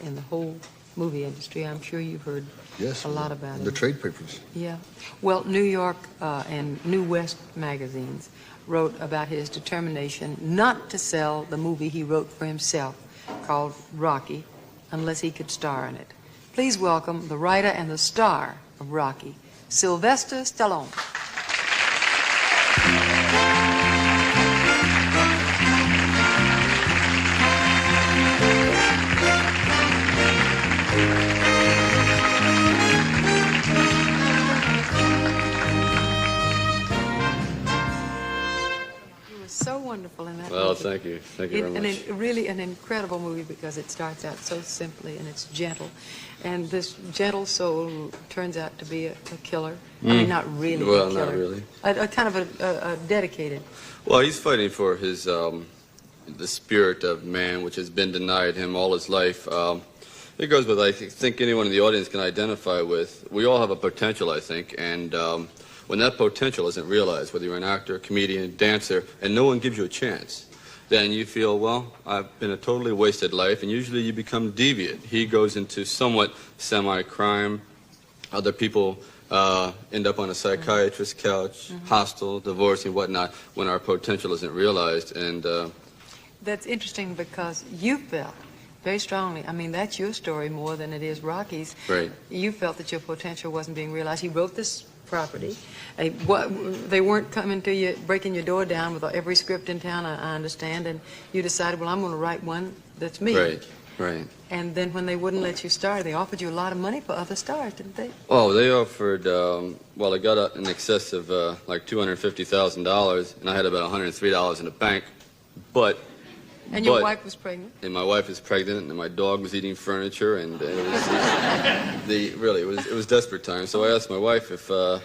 in the whole movie industry. I'm sure you've heard a lot about him. The trade papers. Yeah. Well, New York and New West magazines wrote about his determination not to sell the movie he wrote for himself called Rocky unless he could star in it. Please welcome the writer and the star of Rocky, Sylvester Stallone. So wonderful in that Well, movie. thank you. Thank you very much. Really an incredible movie because it starts out so simply and it's gentle. And this gentle soul turns out to be a killer. I mean, not really Well, a killer. not really. A kind of a dedicated. Well, he's fighting for his the spirit of man, which has been denied him all his life. It goes with, I think anyone in the audience can identify with. We all have a potential, I think, and when that potential isn't realized, whether you're an actor, comedian, dancer, and no one gives you a chance, then you feel, well, I've been a totally wasted life, and usually you become deviant. He goes into somewhat semi-crime. Other people end up on a psychiatrist's couch, hostile, divorcing, whatnot, when our potential isn't realized. And That's interesting because you felt very strongly, I mean, that's your story more than it is Rocky's. Right. You felt that your potential wasn't being realized. He wrote this property. They weren't coming to you, breaking your door down with every script in town, I understand, and you decided, well, I'm going to write one that's me. Right, right. And then when they wouldn't let you star, they offered you a lot of money for other stars, didn't they? Oh, they offered, well, I got in excess of like $250,000, and I had about $103 in the bank, but... And your wife was pregnant? And my wife is pregnant, and my dog was eating furniture, and it was desperate times. So I asked my wife if, I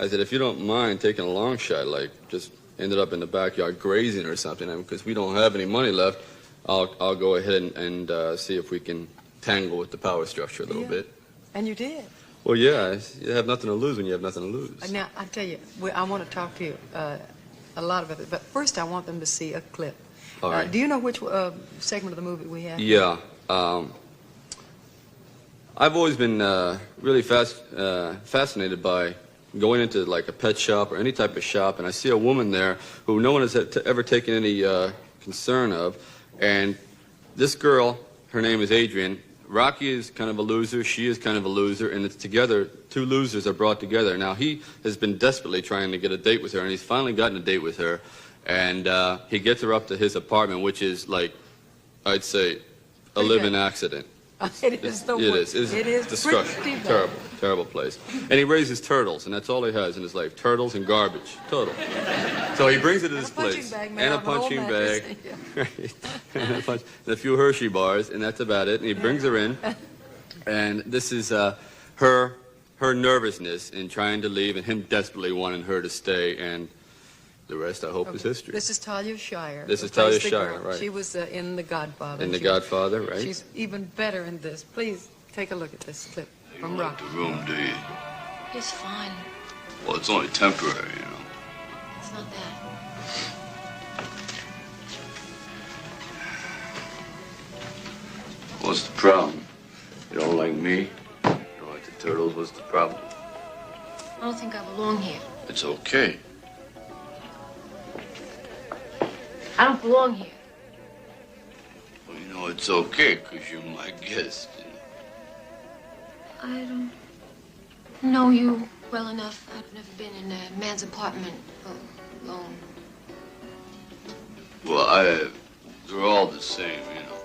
said, if you don't mind taking a long shot, like just ended up in the backyard grazing or something, because we don't have any money left, I'll go ahead and see if we can tangle with the power structure a little bit. And you did. Well, yeah, you have nothing to lose when you have nothing to lose. Now, I tell you, I want to talk to you a lot about it, but first I want them to see a clip. All right. Do you know which segment of the movie we have? Yeah. I've always been really fascinated by going into like a pet shop or any type of shop, and I see a woman there who no one has ever taken any concern of. And this girl, her name is Adrian. Rocky is kind of a loser. She is kind of a loser. And it's together, two losers are brought together. Now, he has been desperately trying to get a date with her, and he's finally gotten a date with her. And he gets her up to his apartment, which is like, I'd say, a living accident. It is the worst. It is destruction. Terrible place. And he raises turtles, and that's all he has in his life. Turtles and garbage. Total. So he brings her to this place. And a punching bag. And a few Hershey bars, and that's about it. And he brings her in. And this is her nervousness in trying to leave, and him desperately wanting her to stay. And the rest, I hope, is history. This is Talia Shire. This is Talia Shire, right. She was in The Godfather. In The Godfather, right. She's even better in this. Please take a look at this clip from Rocky. The room, do you? It's fine. Well, it's only temporary, you know. It's not that. What's the problem? You don't like me? You don't like the turtles? What's the problem? I don't think I belong here. It's okay. I don't belong here. Well, you know, it's okay, because you're my guest. You know? I don't know you well enough. I've never been in a man's apartment alone. Well, they're all the same, you know.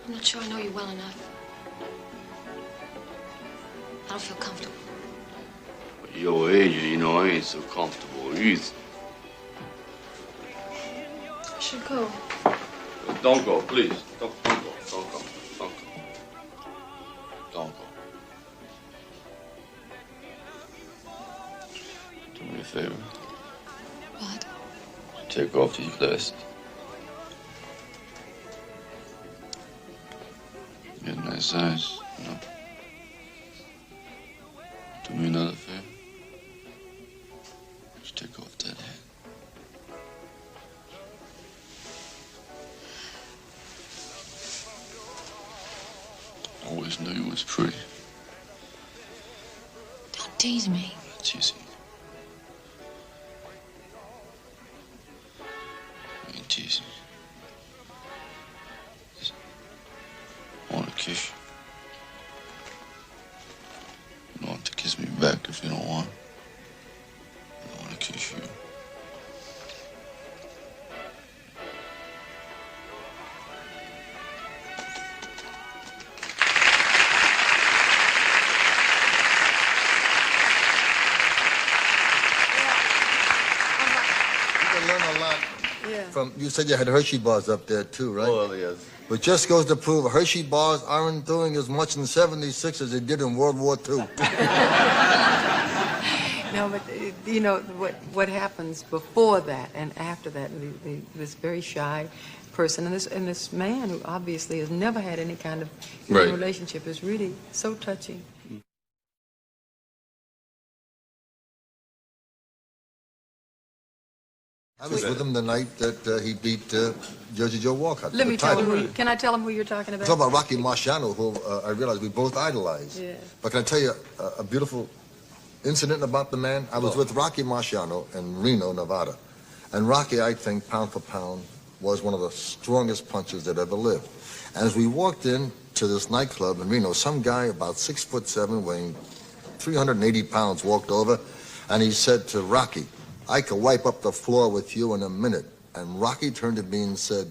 I'm not sure I know you well enough. I don't feel comfortable. At your age, you know, I ain't so comfortable either. I should go. Don't go, please. Don't go. Don't go. Don't go. Don't go. Do me a favor. What? Take off these glasses. You got nice eyes, you know. Do me another favor. Just take off that hat. always knew you was pretty. Don't tease me. Teasing. I ain't teasing. I want to kiss you. You don't have to kiss me back if you don't want. I want to kiss you. From, you said you had Hershey bars up there too, right? Well, yes. But just goes to prove Hershey bars aren't doing as much in '76 as they did in World War II. No, but you know what happens before that and after that. This very shy person and this man who obviously has never had any kind of Right. relationship is really so touching. I was with him the night that he beat Jersey Joe Walcott. Let for me the tell title. him. Can I tell him who you're talking about? Talk about Rocky Marciano, who I realize we both idolize. Yeah. But can I tell you a beautiful incident about the man? I was with Rocky Marciano in Reno, Nevada. And Rocky, I think, pound for pound, was one of the strongest punchers that ever lived. And as we walked in to this nightclub in Reno, some guy about 6'7", weighing 380 pounds, walked over, and he said to Rocky, "I could wipe up the floor with you in a minute." And Rocky turned to me and said,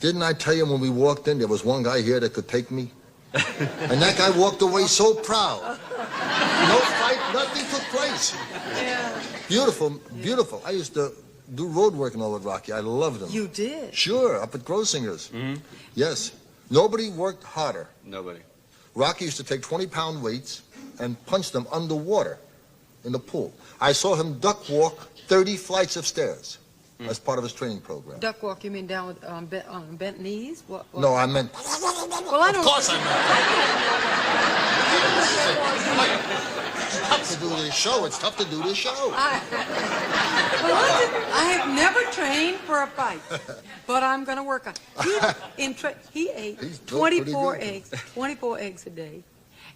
"Didn't I tell you when we walked in there was one guy here that could take me?" And that guy walked away so proud. No fight, nothing took place. Yeah. Beautiful, beautiful. I used to do road work and all with Rocky. I loved him. You did? Sure, up at Grossinger's. Mm-hmm. Yes. Nobody worked harder. Nobody. Rocky used to take 20-pound weights and punch them underwater in the pool. I saw him duck walk 30 flights of stairs as part of his training program. Duck walk, you mean down with bent knees? What? No, I meant... Well, I don't... Of course I meant... It's tough to do this show. It's tough to do this show. I have never trained for a fight, but I'm going to work on it. He ate He's doing pretty 24 good. eggs, 24 eggs a day,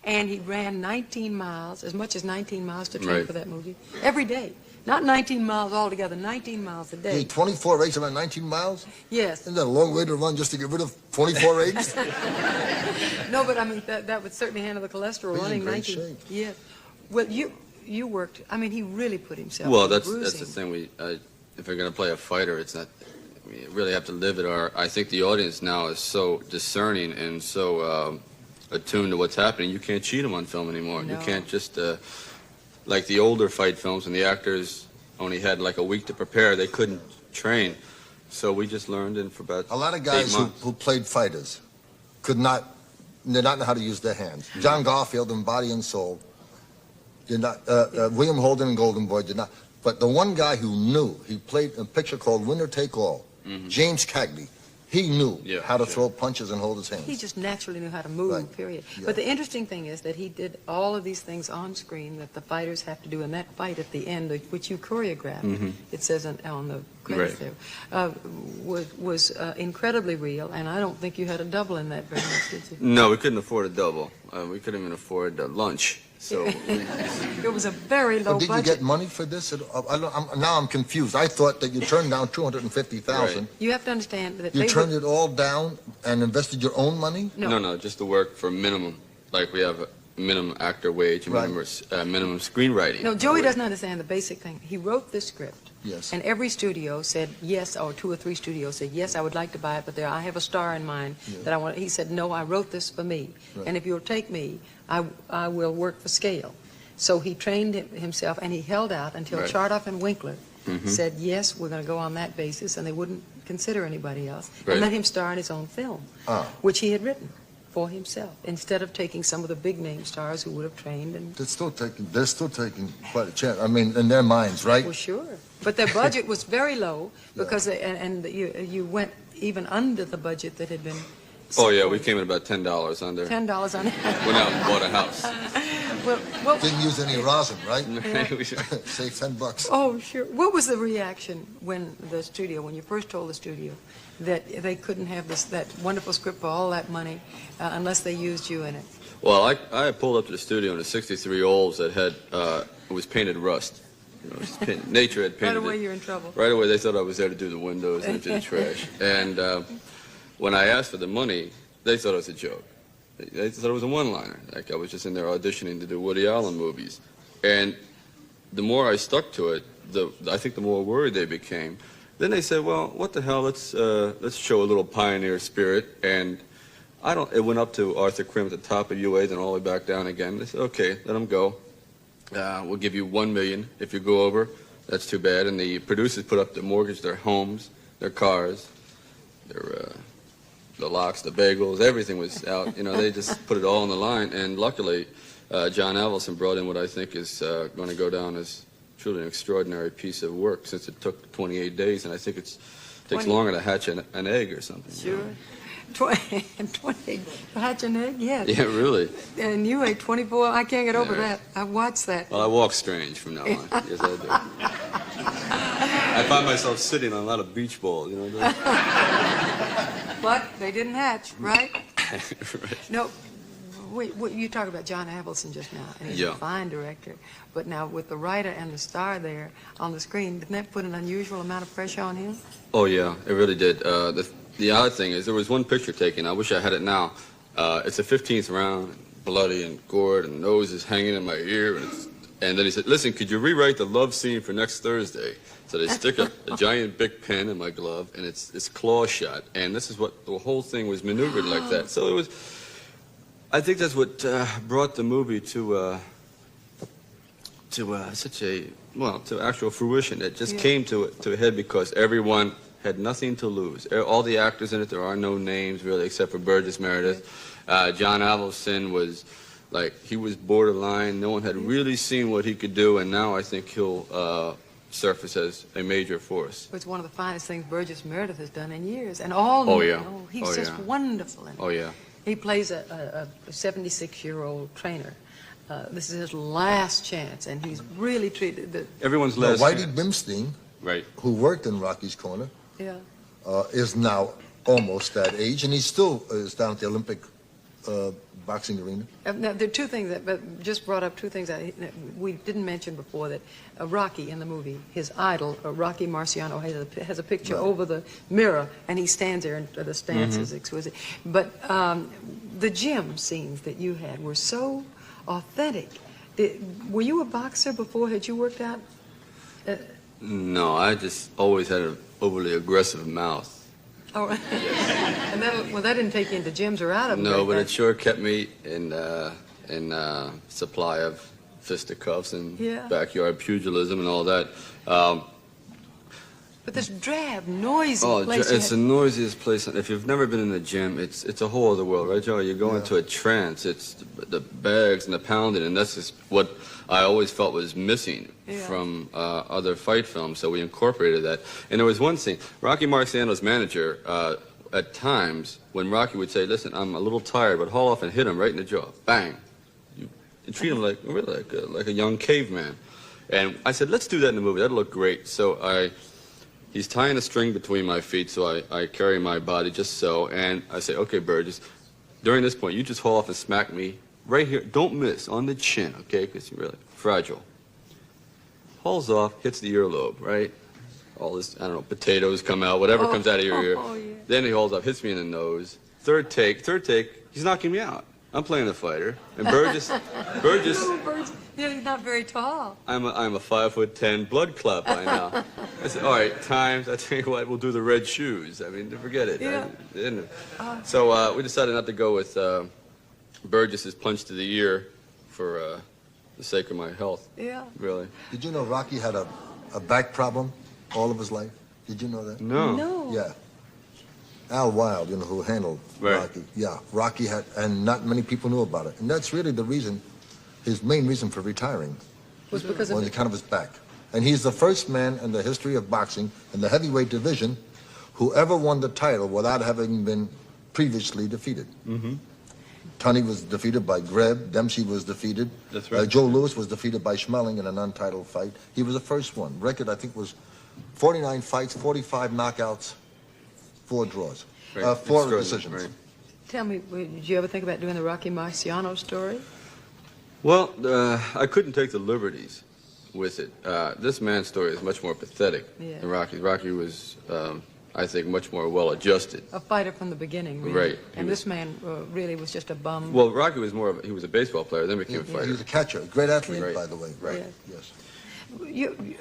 and he ran 19 miles, as much as 19 miles to train Right. for that movie, every day. Not 19 miles altogether, 19 miles a You day. ate 24 eggs about 19 miles? Yes. Isn't that a long way to run just to get rid of 24 eggs? No, but I mean, that would certainly handle the cholesterol, He's in running great 19. shape. Yes. Well, you worked, I mean, he really put himself Well, through that's the bruising. thing. If you're going to play a fighter, it's not. You really have to live it. Or I think the audience now is so discerning and so attuned to what's happening. You can't cheat them on film anymore. No. You can't just like the older fight films when the actors only had like a week to prepare. They couldn't train, so we just learned in for about A lot of 8 guys months. who played fighters did not know how to use their hands. John Garfield in Body and Soul did not. William Holden and Golden Boy did not. But the one guy who knew, he played in a picture called Winner Take All, James Cagney. He knew Yeah, how to sure. throw punches and hold his hands. He just naturally knew how to move, Right. period. Yeah. But the interesting thing is that he did all of these things on screen that the fighters have to do in that fight at the end, which you choreographed, it says on the credits Right. there, was incredibly real, and I don't think you had a double in that very much, did you? No, we couldn't afford a double. We couldn't even afford lunch. So It was a very low But did budget. you get money for this? Now I'm confused. I thought that you turned down $250,000. Right. You have to understand that You they turned were, it all down and invested your own money? no, just to work for minimum. Like we have a minimum actor wage, and Right. minimum screenwriting. No, Joey doesn't understand the basic thing. He wrote this script. Yes. And every studio said yes, or 2 or 3 studios said, yes, I would like to buy it, but I have a star in mind that I want. He said, no, I wrote this for me. Right. And if you'll take me, I will work for scale. So he trained himself, and he held out until Right. Chardoff and Winkler said, yes, we're going to go on that basis, and they wouldn't consider anybody else, Right. and let him star in his own film, which he had written for himself, instead of taking some of the big-name stars who would have trained and They're still taking quite a chance. I mean, in their minds, right? Well, sure. But their budget was very low because, you went even under the budget that had been Oh, yeah, we came in about $10 under. $10 on it. Went out and bought a house. Well, Didn't use any rosin, right? We- Save $10. oh, sure. What was the reaction when you first told the studio that they couldn't have that wonderful script for all that money unless they used you in it? Well, I pulled up to the studio in a 63 Olds that had, it was painted rust. You know, it was nature had painted Right away, it. you're in trouble. Right away, they thought I was there to do the windows and empty the trash. And when I asked for the money, they thought it was a joke. They thought it was a one-liner, like I was just in there auditioning to do Woody Allen movies. And the more I stuck to it, I think the more worried they became. Then they said, well, what the hell, let's show a little pioneer spirit. And it went up to Arthur Krim at the top of UA, then all the way back down again. They said, okay, let him go. We'll give you $1 million if you go over. That's too bad. And the producers put up the mortgage, their homes, their cars, the locks, the bagels, everything was out. You know, they just put it all on the line. And luckily, John Avildsen brought in what I think is going to go down as truly an extraordinary piece of work, since it took 28 days, and I think it takes longer to hatch an egg or something. Sure. You know? 20, hatch an egg, yes. Yeah, really. And you ate 24. I can't get over that. I watched that. Well, I walk strange from now on. Yes, I do. I find myself sitting on a lot of beach balls, you know. But they didn't hatch, right? Right. No. Wait, you talk about John Avildsen just now, and he's a fine director. But now with the writer and the star there on the screen, didn't that put an unusual amount of pressure on him? Oh, yeah, it really did. The odd thing is there was one picture taken. I wish I had it now. It's the 15th round, bloody and gored, and nose is hanging in my ear. And then he said, listen, could you rewrite the love scene for next Thursday? So they stick a giant big pen in my glove, and it's claw shot. And this is what the whole thing was maneuvered like that. So it was, I think that's what brought the movie to actual fruition. It just came to a head because everyone had nothing to lose. All the actors in it, there are no names really except for Burgess Meredith. John Avildsen was he was borderline. No one had really seen what he could do, and now I think he'll surface as a major force. It's one of the finest things Burgess Meredith has done in years. And he's just wonderful in it. Oh, yeah. He plays a 76-year-old trainer. This is his last chance, and he's really treated everyone's last Whitey chance. Bimstein, Right. who worked in Rocky's Corner, Yeah. is now almost that age, and he still is down at the Olympic boxing arena. Now, there are two things that just brought up two things that we didn't mention before, that Rocky in the movie, his idol, Rocky Marciano, has a picture over the mirror, and he stands there, and the stance is exquisite. But the gym scenes that you had were so authentic. Were you a boxer before? Had you worked out? No, I just always had an overly aggressive mouth. Oh, and that didn't take you into gyms or out of them. No, but it sure kept me in supply of fisticuffs and backyard pugilism and all that. But this drab, noisy place. It's the noisiest place. If you've never been in the gym, it's a whole other world, right, Joe? You go into a trance. It's the bags and the pounding, and that's just what I always felt was missing from other fight films. So we incorporated that. And there was one scene. Rocky Marciano's manager, at times, when Rocky would say, "Listen, I'm a little tired," would haul off and hit him right in the jaw. Bang! You treat him like a young caveman. And I said, "Let's do that in the movie. That'll look great." So he's tying a string between my feet, so I carry my body just so, and I say, "Okay, Burgess, during this point, you just haul off and smack me right here. Don't miss, on the chin, okay, because you're really fragile." Hauls off, hits the earlobe, right? All this, I don't know, potatoes come out, whatever comes out of your ear. Oh, yeah. Then he hauls up, hits me in the nose. Third take, he's knocking me out. I'm playing the fighter, and Burgess, He's not very tall. I'm a 5'10" blood clot by now. I said, all right, times. I tell you what, we'll do the red shoes. I mean, forget it. Yeah. So we decided not to go with Burgess's punch to the ear for the sake of my health. Yeah. Really. Did you know Rocky had a back problem all of his life? Did you know that? No. No. Yeah. Al Wilde, who handled Rocky. Yeah, Rocky had, and not many people knew about it. And that's really the reason, his main reason for retiring Was because of on it. account of his back. And he's the first man in the history of boxing in the heavyweight division who ever won the title without having been previously defeated. Tunney was defeated by Greb. Dempsey was defeated. That's right. Joe Louis was defeated by Schmeling in an untitled fight. He was the first one. Record, I think, was 49 fights, 45 knockouts, 4 draws, Right. 4 decisions. Right. Tell me, did you ever think about doing the Rocky Marciano story? Well, I couldn't take the liberties with it. This man's story is much more pathetic Yeah. than Rocky. Rocky was, I think, much more well-adjusted. A fighter from the beginning, really. Right. And this man really was just a bum. Well, Rocky was more of he was a baseball player, then became a He fighter. was a catcher, a great athlete, Right. by the way. Right. Yes. Yes.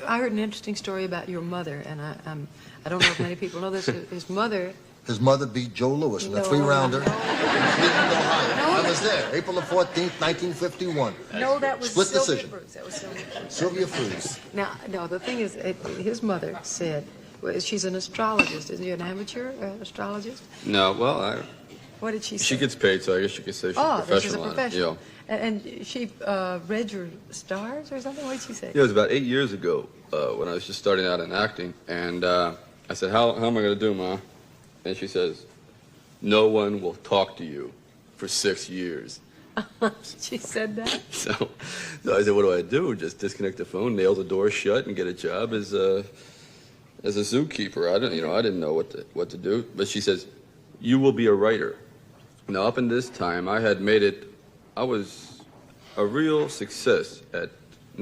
I heard an interesting story about your mother, and I don't know if many people know this. His mother. His mother beat Joe Louis in a No, 3-rounder. no. Cleveland, Ohio. I was there, April the 14th, 1951. No, that was Split Sylvia decision. Bruce. That was Sylvia Bruce. Sylvia Fries. Now, no, the thing is, his mother said, well, she's an astrologist. Isn't she an amateur astrologist? No, well, What did she say? she gets paid, so I guess you could say she's Oh, professional. she's a on it. professional. And she read your stars or something? What did she say? Yeah, it was about 8 years ago when I was just starting out in acting, and I said, how am I going to do, Ma? And she says, no one will talk to you for 6 years. She said that? So I said, what do I do? Just disconnect the phone, nail the door shut, and get a job as a zookeeper. I didn't know what to do. But she says, you will be a writer. Now, up in this time, I had made it. I was a real success at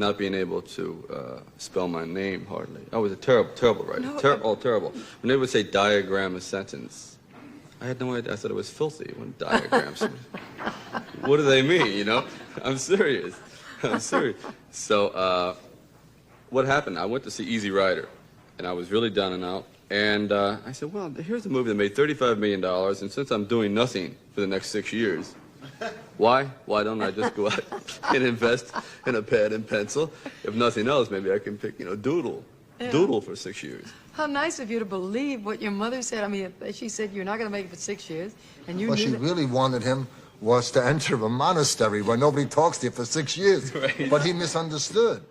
not being able to spell my name hardly. I was a terrible writer. No, Terrible. When they would say diagram a sentence, I had no idea. I thought it was filthy when diagrams. What do they mean, I'm serious. So what happened? I went to see Easy Rider, and I was really down and out. And I said, well, here's a movie that made $35 million, and since I'm doing nothing for the next 6 years, why don't I just go out and invest in a pad and pencil? If nothing else, maybe I can pick, doodle for 6 years. How nice of you to believe what your mother said. I mean, she said you're not going to make it for 6 years, and you What knew she that. really wanted him was to enter a monastery where nobody talks to you for 6 years. Right. But he misunderstood.